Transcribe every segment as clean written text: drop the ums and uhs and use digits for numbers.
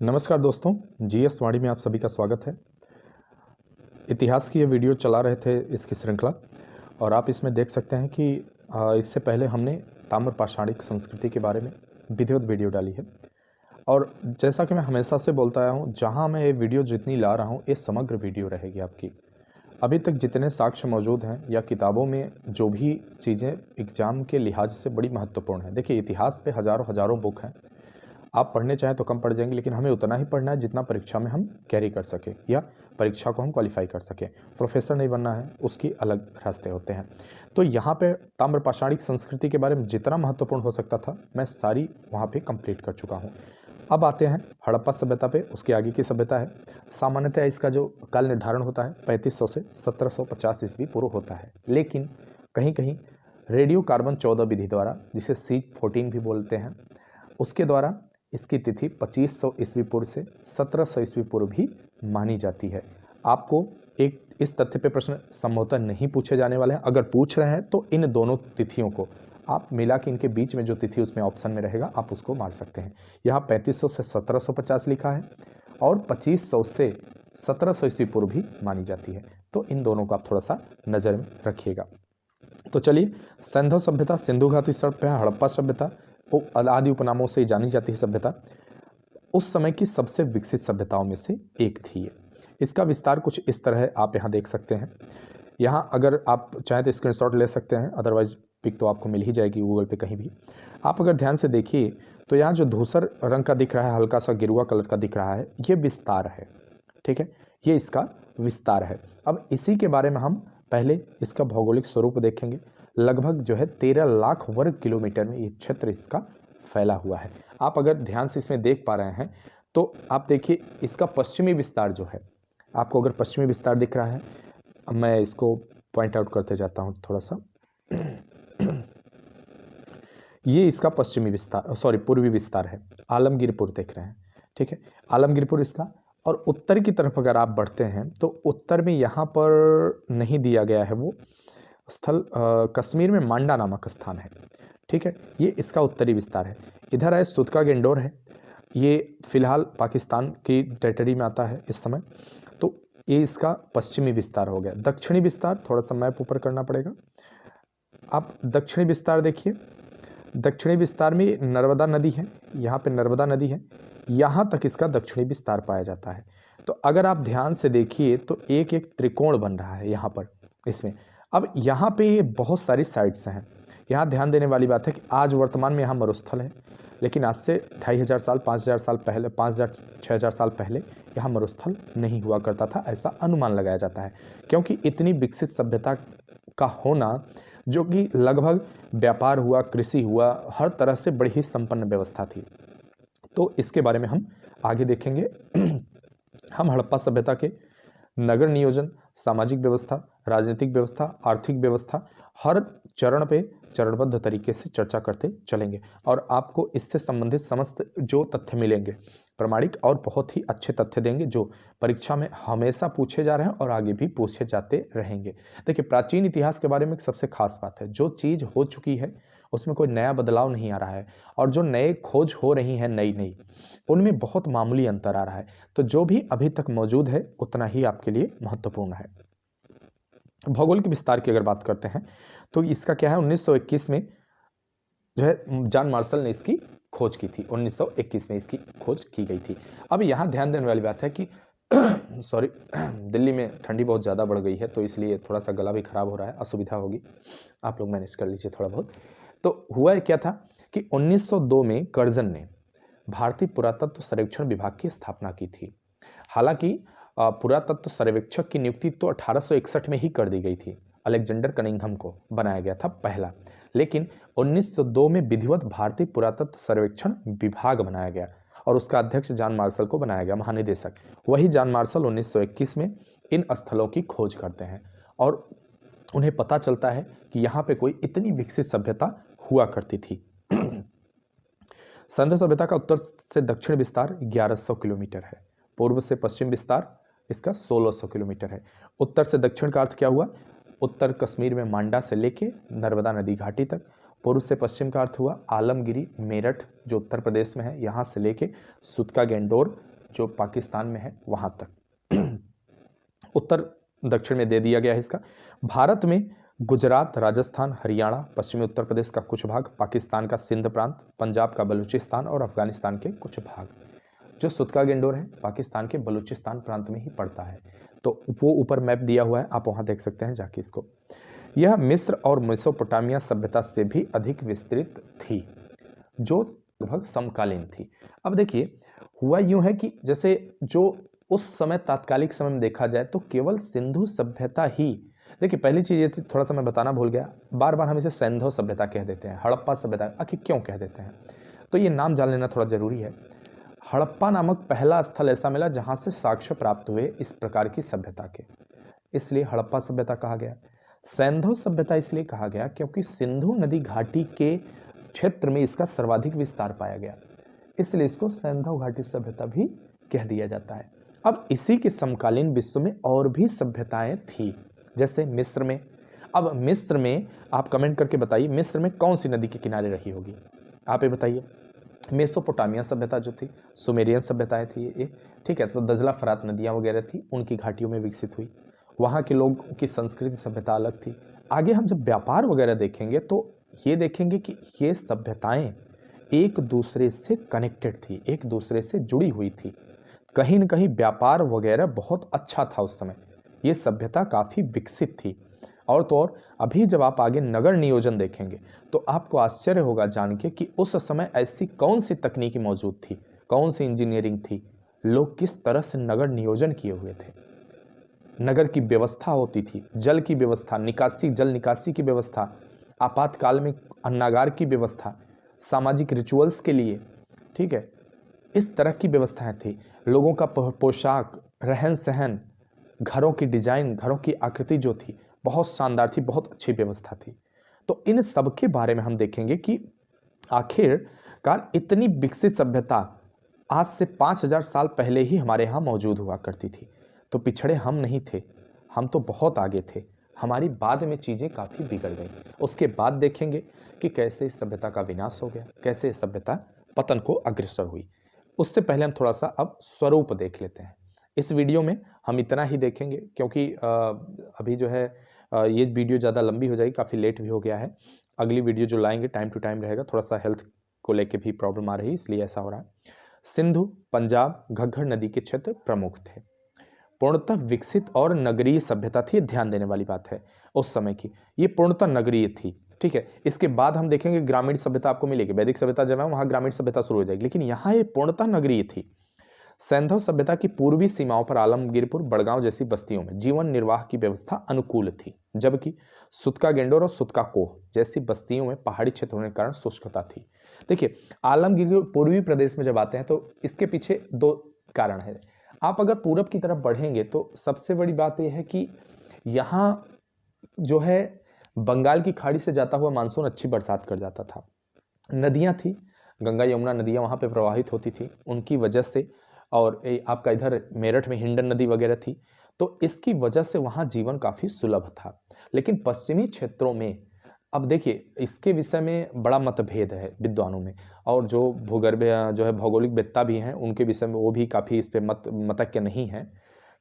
नमस्कार दोस्तों, जीएस वाणी में आप सभी का स्वागत है। इतिहास की ये वीडियो चला रहे थे इसकी श्रृंखला, और आप इसमें देख सकते हैं कि इससे पहले हमने ताम्र पाषाणिक संस्कृति के बारे में विधिवत वीडियो डाली है। और जैसा कि मैं हमेशा से बोलता आया हूँ, जहाँ मैं ये वीडियो जितनी ला रहा हूँ, ये समग्र वीडियो रहेगी आपकी। अभी तक जितने साक्ष्य मौजूद हैं या किताबों में जो भी चीज़ें एग्जाम के लिहाज से बड़ी महत्वपूर्ण है। देखिए, इतिहास पे हज़ारों बुक हैं। आप पढ़ने चाहें तो कम पढ़ जाएंगे, लेकिन हमें उतना ही पढ़ना है जितना परीक्षा में हम कैरी कर सकें या परीक्षा को हम क्वालिफाई कर सकें। प्रोफेसर नहीं बनना है, उसकी अलग रास्ते होते हैं। तो यहाँ पे ताम्र पाषाणिक संस्कृति के बारे में जितना महत्वपूर्ण हो सकता था, मैं सारी वहाँ पे कंप्लीट कर चुका हूँ। अब आते हैं हड़प्पा सभ्यता पे। उसके आगे की सभ्यता है। सामान्यतः इसका जो काल निर्धारण होता है 3500 से 1750 ईस्वी पूर्व होता है, लेकिन कहीं कहीं रेडियो कार्बन 14 विधि द्वारा, जिसे C14 भी बोलते हैं, उसके द्वारा इसकी तिथि 2500 ईस्वी पूर्व से 1700 ईस्वी पूर्व भी मानी जाती है। आपको एक इस तथ्य पे प्रश्न संभवतः नहीं पूछे जाने वाले हैं। अगर पूछ रहे हैं तो इन दोनों तिथियों को आप मिला के इनके बीच में जो तिथि उसमें ऑप्शन में रहेगा, आप उसको मार सकते हैं। यहाँ 3500 से 1750 लिखा है और 2500 से 1700 ईस्वी पूर्व भी मानी जाती है। तो इन दोनों को आप थोड़ा सा नज़र में रखिएगा। तो चलिए, सिंधु सभ्यता, सिंधु घाटी सभ्यता, हड़प्पा सभ्यता, आदि उपनामों से जानी जाती है सभ्यता, उस समय की सबसे विकसित सभ्यताओं में से एक थी। इसका विस्तार कुछ इस तरह है, आप यहाँ देख सकते हैं। यहाँ अगर आप चाहें तो स्क्रीनशॉट ले सकते हैं, अदरवाइज पिक तो आपको मिल ही जाएगी गूगल पे कहीं भी। आप अगर ध्यान से देखिए तो यहाँ जो धूसर रंग का दिख रहा है, हल्का सा गेरुआ कलर का दिख रहा है, ये विस्तार है। ठीक है, ये इसका विस्तार है। अब इसी के बारे में हम पहले इसका भौगोलिक स्वरूप देखेंगे। लगभग जो है 13 लाख वर्ग किलोमीटर में ये क्षेत्र इसका फैला हुआ है। आप अगर ध्यान से इसमें देख पा रहे हैं तो आप देखिए, इसका पश्चिमी विस्तार जो है, आपको अगर पश्चिमी विस्तार दिख रहा है, मैं इसको पॉइंट आउट करते जाता हूँ थोड़ा सा। ये इसका पश्चिमी विस्तार, पूर्वी विस्तार है। आलमगीरपुर देख रहे हैं, ठीक है, आलमगीरपुर इसका। और उत्तर की तरफ अगर आप बढ़ते हैं तो उत्तर में यहाँ पर नहीं दिया गया है वो स्थल, कश्मीर में मांडा नामक स्थान है। ठीक है, ये इसका उत्तरी विस्तार है। इधर है सुतका गेंडोर है, ये फिलहाल पाकिस्तान की टेरिटरी में आता है इस समय। तो ये इसका पश्चिमी विस्तार हो गया। दक्षिणी विस्तार, थोड़ा सा मैप ऊपर करना पड़ेगा। आप दक्षिणी विस्तार देखिए, दक्षिणी विस्तार में नर्मदा नदी है, यहाँ पे नर्मदा नदी है, यहाँ तक इसका दक्षिणी विस्तार पाया जाता है। तो अगर आप ध्यान से देखिए तो एक एक त्रिकोण बन रहा है यहाँ पर इसमें। अब यहाँ पे ये बहुत सारी साइट्स हैं। यहाँ ध्यान देने वाली बात है कि आज वर्तमान में यहाँ मरुस्थल है, लेकिन आज से 2500 साल, 5000 साल पहले, 5000 6000 साल पहले यहाँ मरुस्थल नहीं हुआ करता था, ऐसा अनुमान लगाया जाता है। क्योंकि इतनी विकसित सभ्यता का होना, जो कि लगभग व्यापार हुआ, कृषि हुआ, हर तरह से बड़ी ही संपन्न व्यवस्था थी। तो इसके बारे में हम आगे देखेंगे। हम हड़प्पा सभ्यता के नगर नियोजन, सामाजिक व्यवस्था, राजनीतिक व्यवस्था, आर्थिक व्यवस्था, हर चरण पे चरणबद्ध तरीके से चर्चा करते चलेंगे, और आपको इससे संबंधित समस्त जो तथ्य मिलेंगे प्रमाणिक और बहुत ही अच्छे तथ्य देंगे, जो परीक्षा में हमेशा पूछे जा रहे हैं और आगे भी पूछे जाते रहेंगे। देखिए, प्राचीन इतिहास के बारे में एक सबसे खास बात है, जो चीज़ हो चुकी है उसमें कोई नया बदलाव नहीं आ रहा है, और जो नए खोज हो रही हैं नई उनमें बहुत मामूली अंतर आ रहा है। तो जो भी अभी तक मौजूद है उतना ही आपके लिए महत्वपूर्ण है। भौगोलिक विस्तार की अगर बात करते हैं तो इसका क्या है, 1921 में जो है जॉन मार्शल ने इसकी खोज की थी। 1921 में इसकी खोज की गई थी। अब यहाँ ध्यान देने वाली बात है कि सॉरी, दिल्ली में ठंडी बहुत ज़्यादा बढ़ गई है, तो इसलिए थोड़ा सा गला भी खराब हो रहा है, असुविधा होगी, आप लोग मैनेज कर लीजिए थोड़ा बहुत। तो हुआ क्या था कि 1902 में कर्जन ने भारतीय पुरातत्व सर्वेक्षण विभाग की स्थापना की थी। हालांकि पुरातत्व सर्वेक्षक की नियुक्ति तो 1861 में ही कर दी गई थी, अलेक्जेंडर कनिंघम को बनाया गया था पहला, लेकिन 1902 में विधिवत भारतीय पुरातत्व सर्वेक्षण विभाग बनाया गया और उसका अध्यक्ष जॉन मार्शल को बनाया गया महानिदेशक। वही जॉन मार्शल 1921 में इन स्थलों की खोज करते हैं और उन्हें पता चलता है कि यहाँ पे कोई इतनी विकसित सभ्यता हुआ करती थी। सिंधु सभ्यता का उत्तर से दक्षिण विस्तार 1100 किलोमीटर है, पूर्व से पश्चिम विस्तार इसका 1600 किलोमीटर है। उत्तर से दक्षिण का अर्थ क्या हुआ, उत्तर कश्मीर में मांडा से लेके नर्मदा नदी घाटी तक। पूर्व से पश्चिम का अर्थ हुआ आलमगिरी, मेरठ जो उत्तर प्रदेश में है, यहाँ से लेके सुतका गेंडोर जो पाकिस्तान में है वहाँ तक। उत्तर दक्षिण में दे दिया गया है इसका। भारत में गुजरात, राजस्थान, हरियाणा, पश्चिमी उत्तर प्रदेश का कुछ भाग, पाकिस्तान का सिंध प्रांत, पंजाब का बलूचिस्तान और अफगानिस्तान के कुछ भाग। जो सुतका गेंडोर है पाकिस्तान के बलूचिस्तान प्रांत में ही पड़ता है, तो वो ऊपर मैप दिया हुआ है, आप वहाँ देख सकते हैं जाके इसको। यह मिस्र और मेसोपोटामिया सभ्यता से भी अधिक विस्तृत थी, जो लगभग समकालीन थी। अब देखिए हुआ यूं है कि जैसे जो उस समय तात्कालिक समय में देखा जाए तो केवल सिंधु सभ्यता ही, देखिए पहली चीज ये थी, थोड़ा सा मैं बताना भूल गया, बार बार हम इसे सैंधव सभ्यता कह देते हैं, हड़प्पा सभ्यता आखिर क्यों कह देते हैं, तो ये नाम जान लेना थोड़ा जरूरी है। हड़प्पा नामक पहला स्थल ऐसा मिला जहां से साक्ष्य प्राप्त हुए इस प्रकार की सभ्यता के, इसलिए हड़प्पा सभ्यता कहा गया। सैंधव सभ्यता इसलिए कहा गया क्योंकि सिंधु नदी घाटी के क्षेत्र में इसका सर्वाधिक विस्तार पाया गया, इसलिए इसको सैंधव घाटी सभ्यता भी कह दिया जाता है। अब इसी के समकालीन विश्व में और भी सभ्यताएं थी, जैसे मिस्र में। अब मिस्र में आप कमेंट करके बताइए, मिस्र में कौन सी नदी के किनारे रही होगी, आप ये बताइए। मेसोपोटामिया सभ्यता जो थी, सुमेरियन सभ्यताएं थी ये, ठीक है, तो दजला फरात नदियां वगैरह थी, उनकी घाटियों में विकसित हुई, वहाँ के लोग की संस्कृति सभ्यता अलग थी। आगे हम जब व्यापार वगैरह देखेंगे तो ये देखेंगे कि ये सभ्यताएं एक दूसरे से कनेक्टेड थी, एक दूसरे से जुड़ी हुई थी, कहीं न कहीं व्यापार वगैरह बहुत अच्छा था उस समय, ये सभ्यता काफ़ी विकसित थी। और तो और अभी जब आप आगे नगर नियोजन देखेंगे तो आपको आश्चर्य होगा जान के कि उस समय ऐसी कौन सी तकनीकी मौजूद थी, कौन सी इंजीनियरिंग थी, लोग किस तरह से नगर नियोजन किए हुए थे, नगर की व्यवस्था होती थी, जल की व्यवस्था, निकासी, जल निकासी की व्यवस्था, आपातकाल में अन्नागार की व्यवस्था, सामाजिक रिचुअल्स के लिए, ठीक है, इस तरह की व्यवस्थाएं थी। लोगों का पोशाक, रहन सहन, घरों की डिजाइन, घरों की आकृति जो थी बहुत शानदार थी, बहुत अच्छी व्यवस्था थी। तो इन सब के बारे में हम देखेंगे कि आखिरकार इतनी विकसित सभ्यता आज से 5000 साल पहले ही हमारे यहाँ मौजूद हुआ करती थी। तो पिछड़े हम नहीं थे, हम तो बहुत आगे थे, हमारी बाद में चीज़ें काफ़ी बिगड़ गई। उसके बाद देखेंगे कि कैसे इस सभ्यता का विनाश हो गया, कैसे इस सभ्यता पतन को अग्रसर हुई। उससे पहले हम थोड़ा सा अब स्वरूप देख लेते हैं। इस वीडियो में हम इतना ही देखेंगे क्योंकि अभी जो है ये वीडियो ज़्यादा लंबी हो जाएगी, काफ़ी लेट भी हो गया है। अगली वीडियो जो लाएंगे टाइम टू टाइम रहेगा, थोड़ा सा हेल्थ को लेके भी प्रॉब्लम आ रही है इसलिए ऐसा हो रहा है। सिंधु, पंजाब, घग्गर नदी के क्षेत्र प्रमुख थे, पूर्णतः विकसित और नगरीय सभ्यता थी, ध्यान देने वाली बात है उस समय की, ये पूर्णतः नगरीय थी, ठीक है। इसके बाद हम देखेंगे ग्रामीण सभ्यता आपको मिलेगी, वैदिक सभ्यता जब है वहाँ ग्रामीण सभ्यता शुरू हो जाएगी, लेकिन यहाँ ये पूर्णतः नगरीय थी। सैंधव सभ्यता की पूर्वी सीमाओं पर आलमगीरपुर, बड़गांव जैसी बस्तियों में जीवन निर्वाह की व्यवस्था अनुकूल थी, जबकि सुतका गेंडोर और सुतका कोह जैसी बस्तियों में पहाड़ी क्षेत्र होने के कारण शुष्कता थी। देखिए आलमगीर पूर्वी प्रदेश में जब आते हैं तो इसके पीछे दो कारण है। आप अगर पूरब की तरफ बढ़ेंगे तो सबसे बड़ी बात यह है कि यहाँ जो है बंगाल की खाड़ी से जाता हुआ मानसून अच्छी बरसात कर जाता था, नदियाँ थी, गंगा यमुना नदियाँ वहाँ पे प्रवाहित होती थी उनकी वजह से, और आपका इधर मेरठ में हिंडन नदी वगैरह थी, तो इसकी वजह से वहाँ जीवन काफ़ी सुलभ था। लेकिन पश्चिमी क्षेत्रों में अब देखिए इसके विषय में बड़ा मतभेद है विद्वानों में, और जो भूगर्भ जो है भौगोलिक वेत्ता भी हैं उनके विषय में वो भी काफ़ी इस पर मतज्ञ नहीं है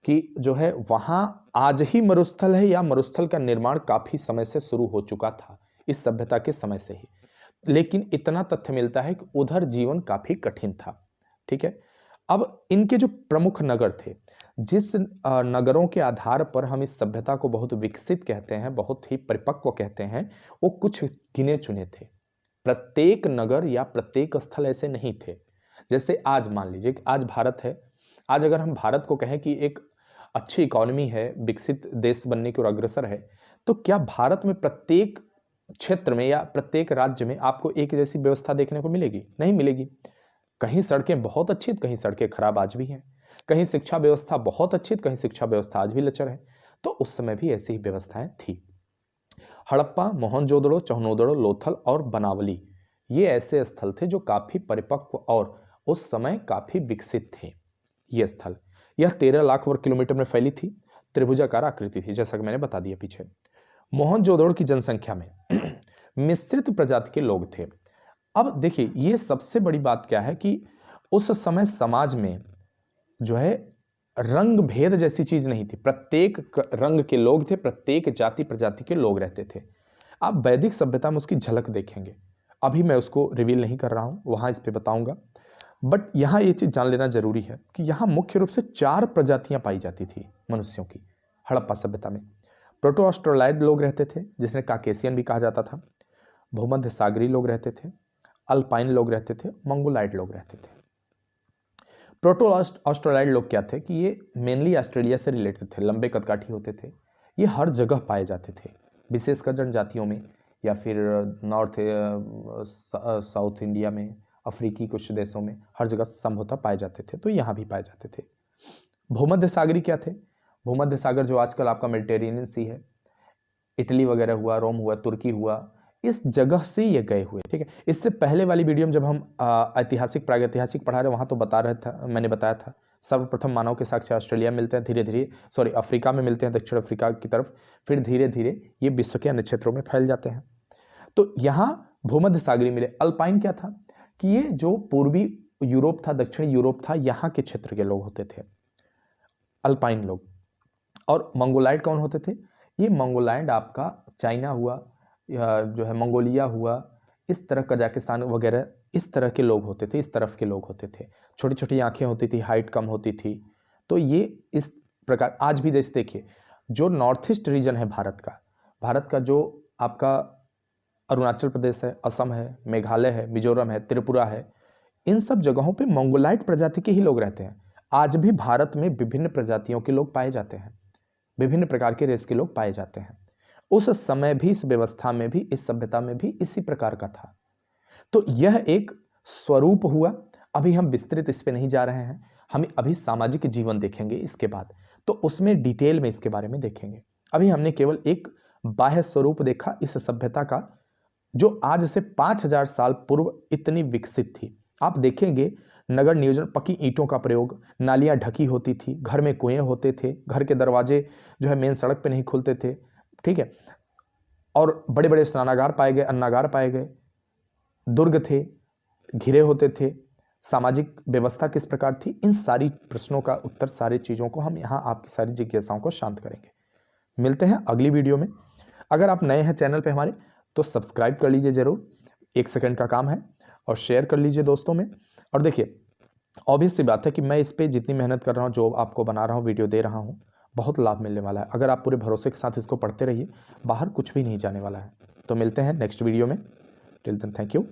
कि जो है वहाँ आज ही मरुस्थल है या मरुस्थल का निर्माण काफ़ी समय से शुरू हो चुका था, इस सभ्यता के समय से ही। लेकिन इतना तथ्य मिलता है कि उधर जीवन काफ़ी कठिन था, ठीक है। अब इनके जो प्रमुख नगर थे, जिस नगरों के आधार पर हम इस सभ्यता को बहुत विकसित कहते हैं, बहुत ही परिपक्व कहते हैं, वो कुछ गिने चुने थे। प्रत्येक नगर या प्रत्येक स्थल ऐसे नहीं थे। जैसे आज मान लीजिए कि आज भारत है, आज अगर हम भारत को कहें कि एक अच्छी इकोनॉमी है, विकसित देश बनने की ओर अग्रसर है, तो क्या भारत में प्रत्येक क्षेत्र में या प्रत्येक राज्य में आपको एक जैसी व्यवस्था देखने को मिलेगी? नहीं मिलेगी। कहीं सड़कें बहुत अच्छी, कहीं सड़कें खराब आज भी हैं, कहीं शिक्षा व्यवस्था बहुत अच्छी, कहीं शिक्षा व्यवस्था आज भी लचर है। तो उस समय भी ऐसी ही व्यवस्थाएं थी। हड़प्पा, मोहनजोदड़ो, चौनोदड़ो, लोथल और बनावली ये ऐसे स्थल थे जो काफी परिपक्व और उस समय काफी विकसित थे। ये स्थल यह 13 लाख वर्ग किलोमीटर में फैली थी, त्रिभुजाकार आकृति थी, जैसा कि मैंने बता दिया पीछे। मोहनजोदड़ो की जनसंख्या में मिश्रित प्रजाति के लोग थे। अब देखिए ये सबसे बड़ी बात क्या है कि उस समय समाज में जो है रंग भेद जैसी चीज नहीं थी, प्रत्येक रंग के लोग थे, प्रत्येक जाति प्रजाति के लोग रहते थे। आप वैदिक सभ्यता में उसकी झलक देखेंगे, अभी मैं उसको रिवील नहीं कर रहा हूं, वहां इस पे बताऊंगा। बट यहाँ ये चीज जान लेना जरूरी है कि यहाँ मुख्य रूप से 4 प्रजातियां पाई जाती थी मनुष्यों की हड़प्पा सभ्यता में। प्रोटो ऑस्ट्रेलॉइड लोग रहते थे, जिसने काकेशियन भी कहा जाता था। भूमध्य सागरी लोग रहते थे, अल्पाइन लोग रहते थे, मंगोलाइड लोग रहते थे। प्रोटो ऑस्ट्रेलॉइड लोग क्या थे कि ये मेनली ऑस्ट्रेलिया से रिलेटेड थे, लंबे कदकाठी होते थे, ये हर जगह पाए जाते थे, विशेषकर जनजातियों में या फिर नॉर्थ साउथ इंडिया में, अफ्रीकी कुछ देशों में, हर जगह संभवतः पाए जाते थे, तो यहाँ भी पाए जाते थे। भूमध्य सागरी क्या थे? भूमध्य सागर जो आजकल आपका मेडिटेरेनियन सी है, इटली वगैरह हुआ, रोम हुआ, तुर्की हुआ, इस जगह से ये गए हुए। ठीक है, इससे पहले वाली वीडियो में जब हम ऐतिहासिक प्रागैतिहासिक पढ़ा रहे वहाँ तो बता रहे था, मैंने बताया था सर्वप्रथम मानव के साक्ष्य ऑस्ट्रेलिया मिलते हैं, धीरे धीरे अफ्रीका में मिलते हैं, दक्षिण अफ्रीका की तरफ, फिर धीरे धीरे ये विश्व के अन्य क्षेत्रों में फैल जाते हैं। तो यहाँ भूमध्य सागरी मिले। अल्पाइन क्या था कि ये जो पूर्वी यूरोप था, दक्षिणी यूरोप था, यहाँ के क्षेत्र के लोग होते थे अल्पाइन लोग। और मंगोलाइड कौन होते थे? ये मंगोलाइड आपका चाइना हुआ, या जो है मंगोलिया हुआ, इस तरह कजाकिस्तान वगैरह, इस तरह के लोग होते थे, इस तरफ के लोग होते थे। छोटी छोटी आंखें होती थी, हाइट कम होती थी। तो ये इस प्रकार आज भी जैसे देखिए जो नॉर्थ ईस्ट रीजन है भारत का जो आपका अरुणाचल प्रदेश है, असम है, मेघालय है, मिजोरम है, त्रिपुरा है, इन सब जगहों पे मंगोलाइड प्रजाति के ही लोग रहते हैं। आज भी भारत में विभिन्न प्रजातियों के लोग पाए जाते हैं, विभिन्न प्रकार के रेस के लोग पाए जाते हैं। उस समय भी, इस व्यवस्था में भी, इस सभ्यता में भी इसी प्रकार का था। तो यह एक स्वरूप हुआ। अभी हम विस्तृत इस पे नहीं जा रहे हैं, हम अभी सामाजिक जीवन देखेंगे इसके बाद, तो उसमें डिटेल में इसके बारे में देखेंगे। अभी हमने केवल एक बाह्य स्वरूप देखा इस सभ्यता का, जो आज से 5000 साल पूर्व इतनी विकसित थी। आप देखेंगे नगर नियोजन, पक्की ईंटों का प्रयोग, नालियां ढकी होती थी, घर में कुएं होते थे, घर के दरवाजे जो है मेन सड़क पे नहीं खुलते थे। ठीक है, और बड़े बड़े स्नानागार पाए गए, अन्नागार पाए गए, दुर्ग थे, घिरे होते थे। सामाजिक व्यवस्था किस प्रकार थी, इन सारी प्रश्नों का उत्तर, सारी चीज़ों को हम यहाँ आपकी सारी जिज्ञासाओं को शांत करेंगे। मिलते हैं अगली वीडियो में। अगर आप नए हैं चैनल पे हमारे, तो सब्सक्राइब कर लीजिए जरूर, 1 सेकंड का काम है, और शेयर कर लीजिए दोस्तों में। और देखिए ऑब्वियस सी बात है कि मैं इस पर जितनी मेहनत कर रहा हूँ, जो आपको बना रहा हूँ, वीडियो दे रहा हूँ, बहुत लाभ मिलने वाला है। अगर आप पूरे भरोसे के साथ इसको पढ़ते रहिए, बाहर कुछ भी नहीं जाने वाला है। तो मिलते हैं नेक्स्ट वीडियो में। Till then thank you.